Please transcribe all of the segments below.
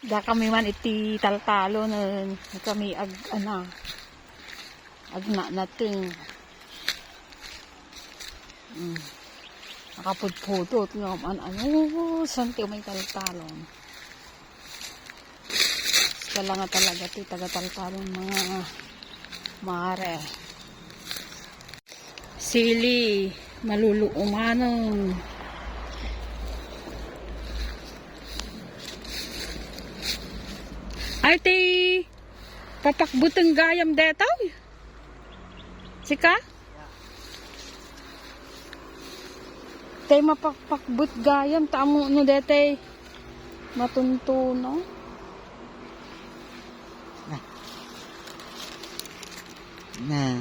Da kami man iti taltalo na kami agna nating. Nakapudpudot nga man santi may taltalon. Kala nga talaga ti taga-taltalon mga mare. Sili maluluumanon. Ay, ti papakbuteng gayam detaw. Sika? Tay mapakpakbut gayam. Tamo no detay matuntuno. Na.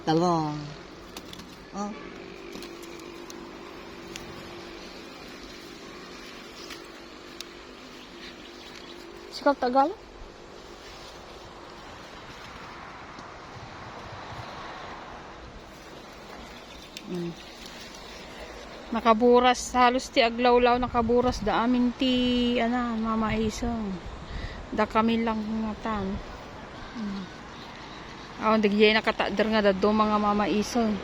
Talong. Oh. Sikap Tagalog? Nakaburas halos ti aglawlaw nakaburas da amin ti mama isong da kami lang ngatan. Awan digye nakatader nga daddo mga mama isong.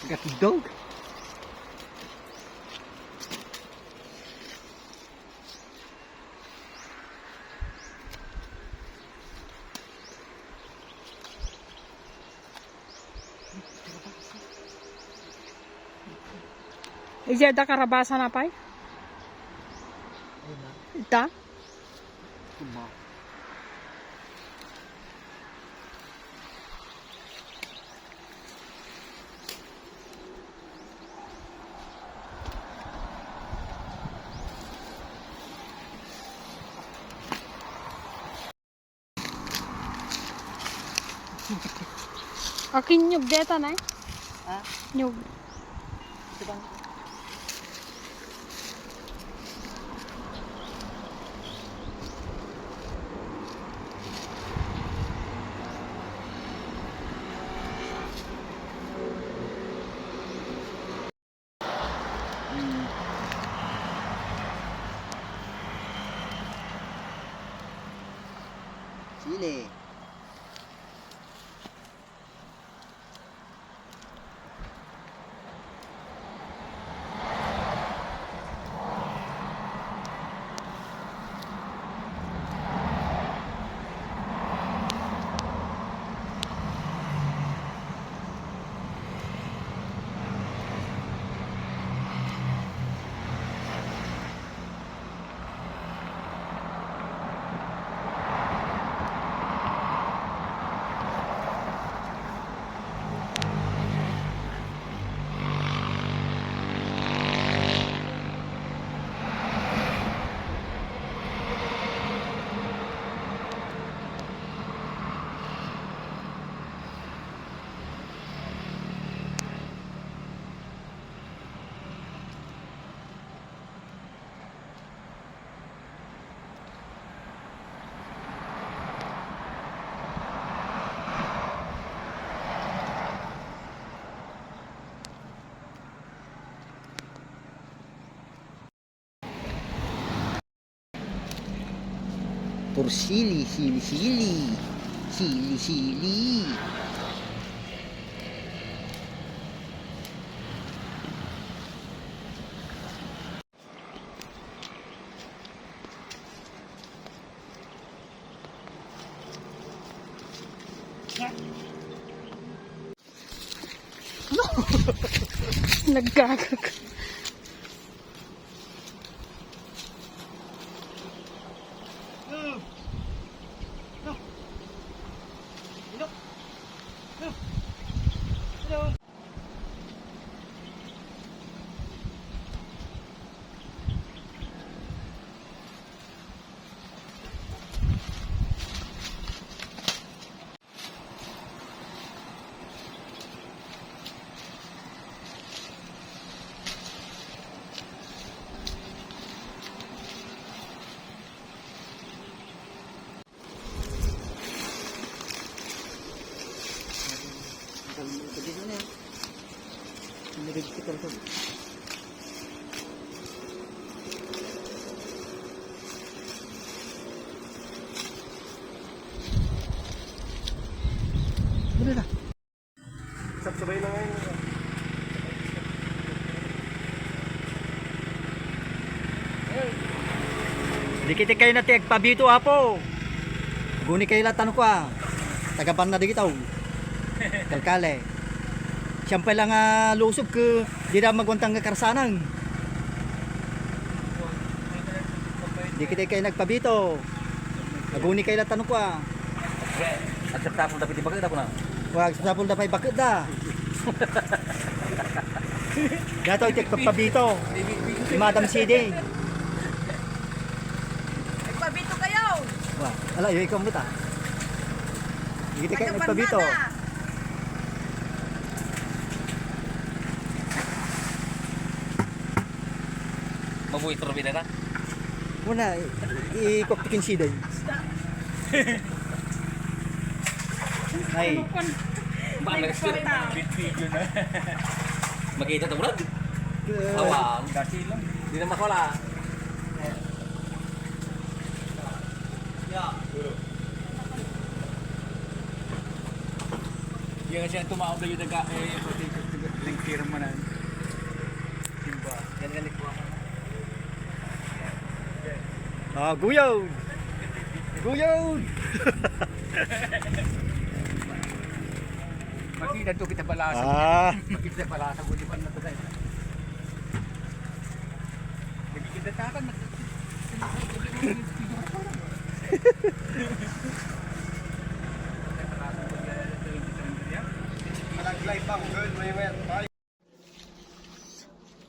Got the dog. Ija da karabasa na pay? Ita? Akin nyug deta na eh. Ha? Nyug. Sili. Puro sili. Sili. Nagkagag. Ito. Ano na? Sabay na ngayon. Dikit kayo na tiag pabito apo. Guni kayo latan ko ah. Tagaban na digitaw. Kalkale. Siyempre lang lusog ke di na magwantang kakarsanan. Dikit kayo nagpabito. Guni kayo latan ko ah. At sa tapong dapat ibagay na po na. Wag sapul da pay bakit da. Dato tiag pabito. Si Madam CD. Nagpabito kayo! Wah, ala yo ikaw muta. Dikit kayo nagpabito. Mabuhay turbina na. Muna ikop tikin siday. Ay, Baka video na. Makita ito bro. Tawang. Kasi lang. Di na makawala. Yung kasi ang tumaog na yung daga pati yung firma na. Simba. Yan galit ko ako. guyaw. Guyaw. Makita ito kita balasa. Makita balasa ko di pa na tayo. Nagkikita takan.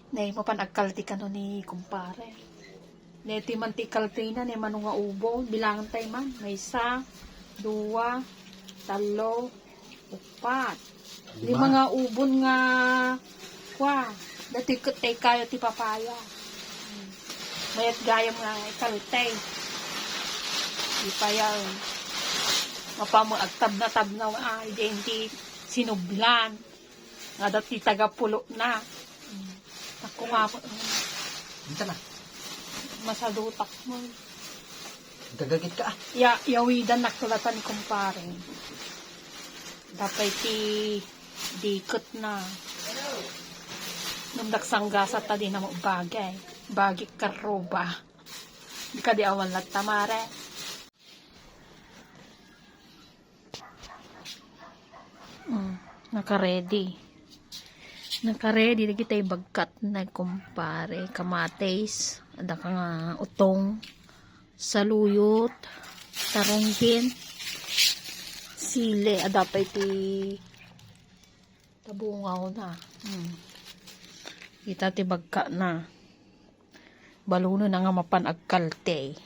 Nay mo panagkalti ka no ni kumpare. Neti man ti kalti na ni manong nga ubo. Bilangan tayo man. May isa, dua, talo, upat. Lima nga ubon nga kwa. Dati tay kayo ti papaya. Mayat gayam nga kaltay. Di pa yan. Mapamagtab na tab na ay di sinublan. Nga dati tagapulo na. Ako nga Minta na. masadutak mo. Gagagit ka ah. Yawidan nakulatan ni kumpare. Dapat dikot na. Nung nagsanggasat ta din na mo bagay. Bagi karoba. Di ka di awan lat tamare. Naka-ready. Naka-ready na kita bagkat na kumpare. Kamates. Ada ka nga utong. Saluyot. Taranggin. Sile. Ada pa iti tabungaw na. Kita ti bagka na. Baluno na nga mapan agkalte.